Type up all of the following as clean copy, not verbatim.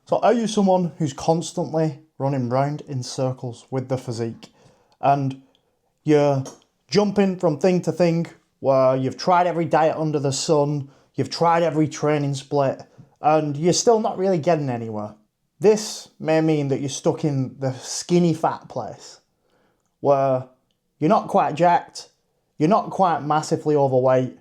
So are you someone who's constantly running round in circles with the physique and you're jumping from thing to thing where you've tried every diet under the sun, you've tried every training split, and you're still not really getting anywhere? This may mean that you're stuck in the skinny fat place where you're not quite jacked, you're not quite massively overweight,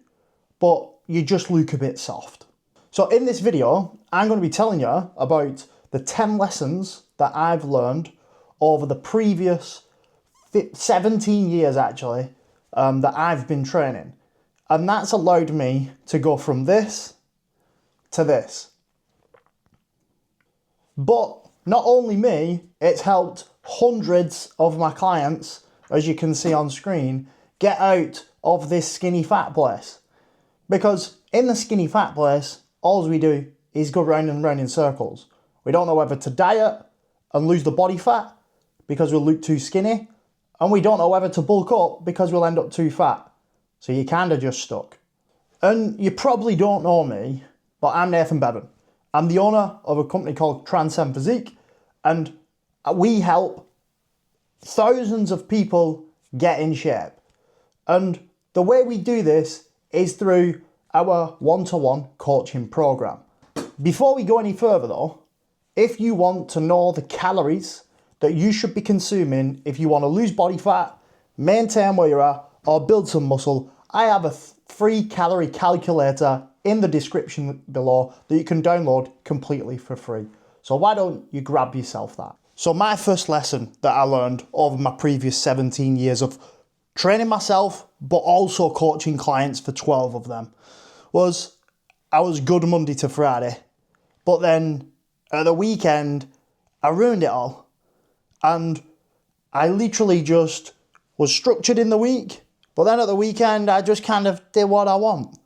but you just look a bit soft. So in this video, I'm going to be telling you about the 10 lessons that I've learned over the previous 17 years actually, that I've been training. And that's allowed me to go from this to this. But not only me, it's helped hundreds of my clients, as you can see on screen, get out of this skinny fat place. Because in the skinny fat place, all we do is go round and round in circles. We don't know whether to diet and lose the body fat because we'll look too skinny, and we don't know whether to bulk up because we'll end up too fat. So you're kind of just stuck. And you probably don't know me, but I'm Nathan Bevan. I'm the owner of a company called Transcend Physique, and we help thousands of people get in shape. And the way we do this is through our one-to-one coaching program. Before we go any further though, if you want to know the calories that you should be consuming if you want to lose body fat, maintain where you're at, or build some muscle, I have a free calorie calculator in the description below that you can download completely for free. So why don't you grab yourself that? So my first lesson that I learned over my previous 17 years of training myself, but also coaching clients for 12 of them, was I was good Monday to Friday, but then at the weekend, I ruined it all. And I literally just was structured in the week, but then at the weekend, I just kind of did what I want.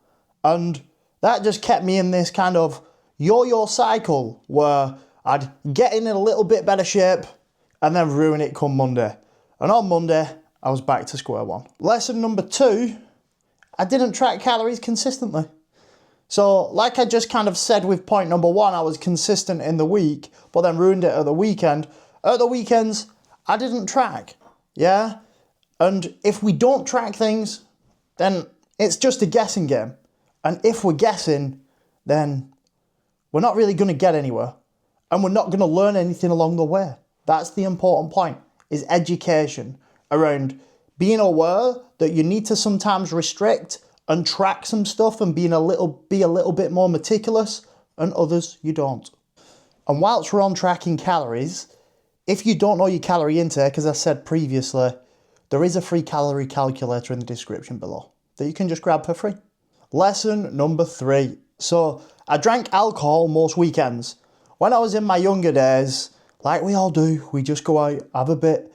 And that just kept me in this kind of yo-yo cycle where I'd get in a little bit better shape and then ruin it come Monday. And on Monday, I was back to square one. Lesson number 2, I didn't track calories consistently. So like I just kind of said with point number 1, I was consistent in the week, but then ruined it at the weekend. At the weekends, I didn't track, yeah? And if we don't track things, then it's just a guessing game. And if we're guessing, then we're not really going to get anywhere. And we're not going to learn anything along the way. That's the important point, is education around being aware that you need to sometimes restrict and track some stuff and be a little bit more meticulous, and others you don't. And whilst we're on tracking calories, if you don't know your calorie intake, as I said previously, there is a free calorie calculator in the description below that you can just grab for free. Lesson number 3. So I drank alcohol most weekends. When I was in my younger days, like we all do, we just go out, have a bit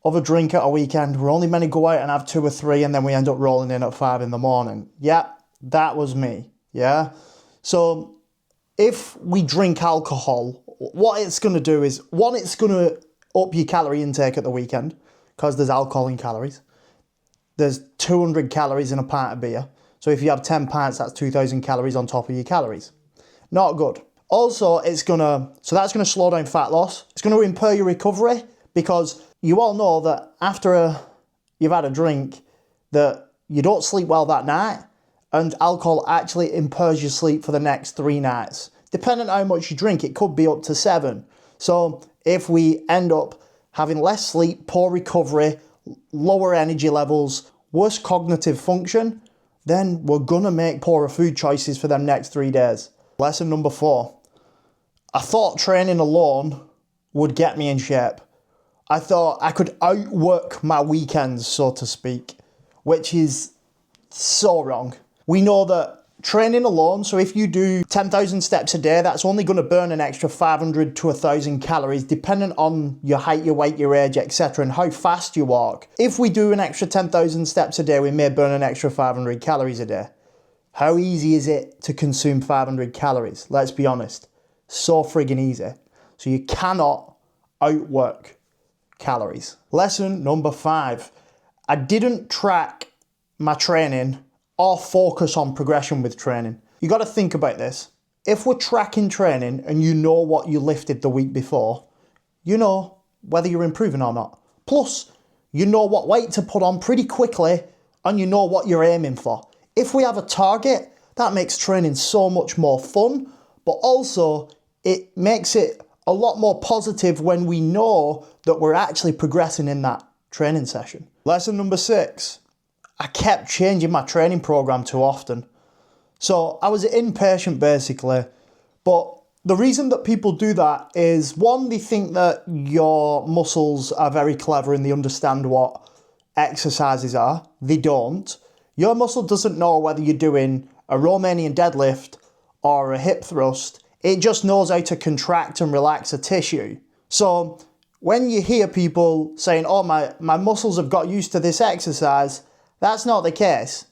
of a drink at a weekend. We're only meant to go out and have 2 or 3 and then we end up rolling in at 5 in the morning. Yeah, that was me, yeah? So if we drink alcohol, what it's going to do is, one, it's going to up your calorie intake at the weekend because there's alcohol in calories. There's 200 calories in a pint of beer. So if you have 10 pints, that's 2,000 calories on top of your calories. Not good. Also, that's going to slow down fat loss. It's going to impair your recovery because you all know that after you've had a drink that you don't sleep well that night, and alcohol actually impairs your sleep for the next 3 nights. Depending on how much you drink, it could be up to 7. So if we end up having less sleep, poor recovery, lower energy levels, worse cognitive function, then we're gonna make poorer food choices for them next 3 days. Lesson number 4. I thought training alone would get me in shape. I thought I could outwork my weekends, so to speak, which is so wrong. We know that training alone, so if you do 10,000 steps a day, that's only going to burn an extra 500 to 1,000 calories, depending on your height, your weight, your age, etc., and how fast you walk. If we do an extra 10,000 steps a day, we may burn an extra 500 calories a day. How easy is it to consume 500 calories? Let's be honest. So friggin' easy. So you cannot outwork calories. Lesson number 5. I didn't track my training or focus on progression with training. You got to think about this. if we're tracking training and you know what you lifted the week before, you know whether you're improving or not. Plus, you know what weight to put on pretty quickly and you know what you're aiming for. If we have a target, that makes training so much more fun, but also it makes it a lot more positive when we know that we're actually progressing in that training session. Lesson number 6, I kept changing my training program too often. So I was impatient basically, but the reason that people do that is, one, they think that your muscles are very clever and they understand what exercises are. They don't. Your muscle doesn't know whether you're doing a Romanian deadlift or a hip thrust. It just knows how to contract and relax a tissue. So when you hear people saying, oh, my muscles have got used to this exercise, that's not the case.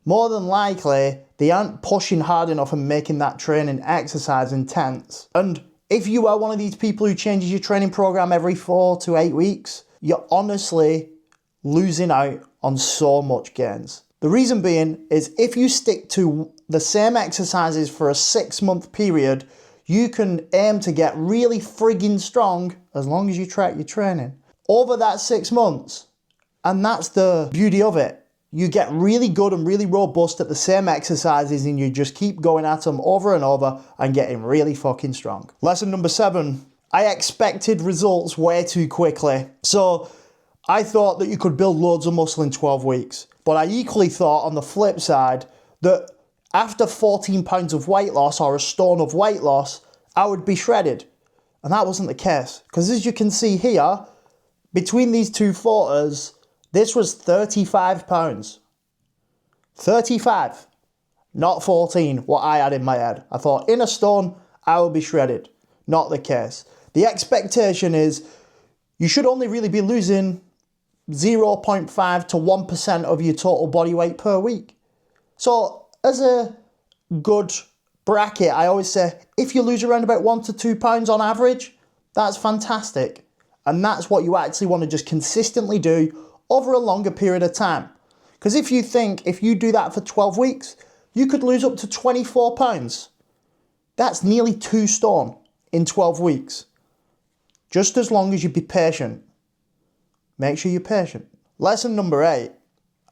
More than likely, they aren't pushing hard enough and making that training exercise intense. And if you are one of these people who changes your training program every 4 to 8 weeks, you're honestly losing out on so much gains. The reason being is, if you stick to the same exercises for a 6-month period, you can aim to get really frigging strong as long as you track your training over that 6 months. And that's the beauty of it. You get really good and really robust at the same exercises and you just keep going at them over and over and getting really fucking strong. Lesson number 7, I expected results way too quickly. So I thought that you could build loads of muscle in 12 weeks. But I equally thought on the flip side that after 14 pounds of weight loss or a stone of weight loss, I would be shredded. And that wasn't the case. Because as you can see here, between these two photos, this was 35 pounds. 35, not 14, what I had in my head. I thought in a stone, I will be shredded. Not the case. The expectation is you should only really be losing 0.5 to 1% of your total body weight per week. So as a good bracket, I always say, if you lose around about 1 to 2 pounds on average, that's fantastic. And that's what you actually want to just consistently do over a longer period of time. Because if you think, if you do that for 12 weeks, you could lose up to 24 pounds. That's nearly 2 stone in 12 weeks. Just as long as you be patient. Make sure you're patient. Lesson number 8.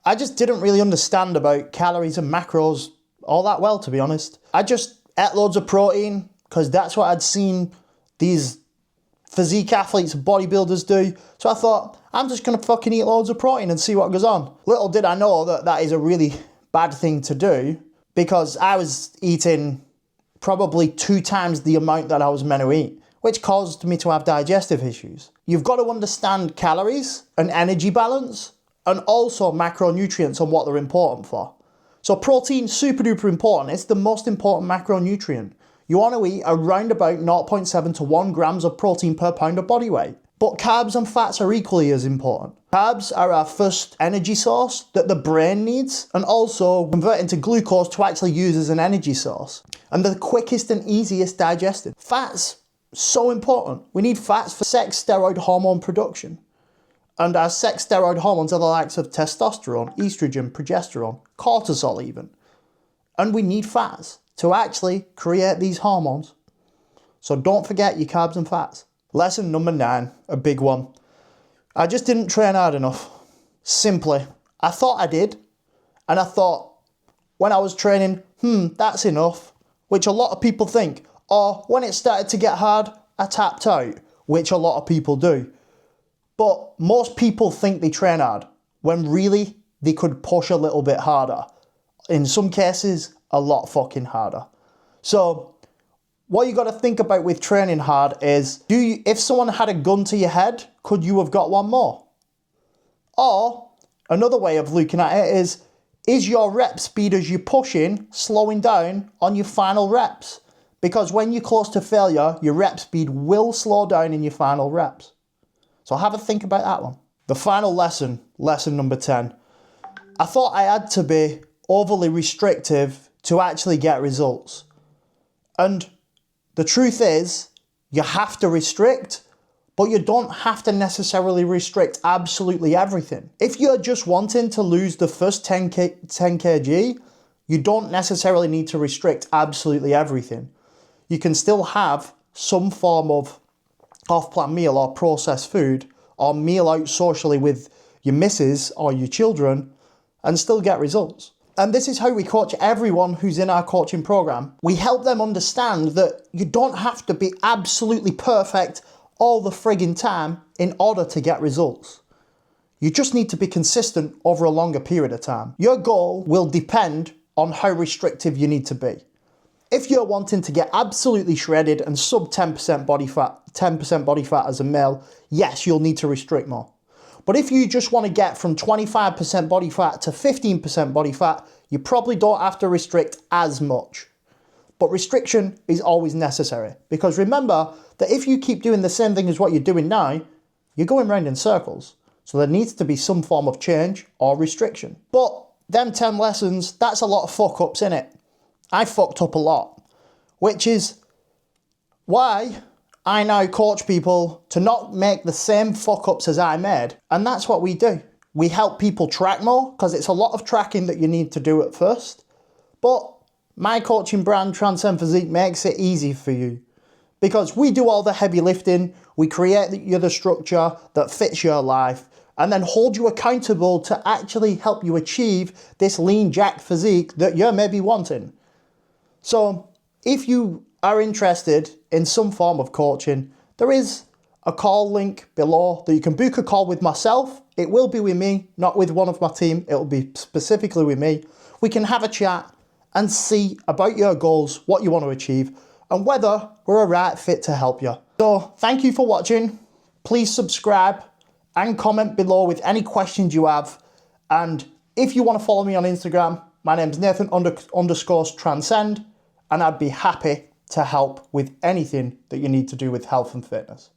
I just didn't really understand about calories and macros all that well, to be honest. I just ate loads of protein because that's what I'd seen these physique athletes and bodybuilders do. So I thought, I'm just going to fucking eat loads of protein and see what goes on. Little did I know that that is a really bad thing to do, because I was eating probably 2 times the amount that I was meant to eat, which caused me to have digestive issues. You've got to understand calories and energy balance and also macronutrients and what they're important for. So protein, super duper important. It's the most important macronutrient. You want to eat around about 0.7 to 1 grams of protein per pound of body weight. But carbs and fats are equally as important. Carbs are our first energy source that the brain needs, and also convert into glucose to actually use as an energy source. And they're the quickest and easiest digested. Fats, so important. We need fats for sex steroid hormone production. And our sex steroid hormones are the likes of testosterone, estrogen, progesterone, cortisol even. And we need fats to actually create these hormones. So don't forget your carbs and fats. Lesson number 9, a big one. I just didn't train hard enough. Simply. I thought I did. And I thought when I was training, that's enough. Which a lot of people think. Or when it started to get hard, I tapped out. Which a lot of people do. But most people think they train hard, when really they could push a little bit harder. In some cases, a lot fucking harder. So what you got to think about with training hard is, if someone had a gun to your head, could you have got one more? Or another way of looking at it is your rep speed as you're pushing slowing down on your final reps? Because when you're close to failure, your rep speed will slow down in your final reps. So have a think about that one. The final lesson, lesson number 10. I thought I had to be overly restrictive to actually get results. And the truth is, you have to restrict, but you don't have to necessarily restrict absolutely everything. If you're just wanting to lose the first 10 kg, you don't necessarily need to restrict absolutely everything. you can still have some form of off-plan meal or processed food or meal out socially with your missus or your children and still get results. And this is how we coach everyone who's in our coaching program. We help them understand that you don't have to be absolutely perfect all the frigging time in order to get results. You just need to be consistent over a longer period of time. Your goal will depend on how restrictive you need to be. If you're wanting to get absolutely shredded and sub 10% body fat as a male, yes, you'll need to restrict more. But if you just want to get from 25% body fat to 15% body fat, you probably don't have to restrict as much. But restriction is always necessary, because remember that if you keep doing the same thing as what you're doing now, you're going round in circles. So there needs to be some form of change or restriction. But them 10 lessons, that's a lot of fuck ups in it. I fucked up a lot, which is why I now coach people to not make the same fuck ups as I made. And that's what we do. We help people track more, because it's a lot of tracking that you need to do at first. But my coaching brand, Transcend Physique, makes it easy for you, because we do all the heavy lifting, we create the structure that fits your life, and then hold you accountable to actually help you achieve this lean jacked physique that you're maybe wanting. So if you are interested in some form of coaching, there is a call link below that you can book a call with myself. It will be with me, not with one of my team. It will be specifically with me. We can have a chat and see about your goals, what you want to achieve, and whether we're a right fit to help you. So thank you for watching. Please subscribe and comment below with any questions you have. And if you want to follow me on Instagram, my name's Nathan_Transcend, and I'd be happy to help with anything that you need to do with health and fitness.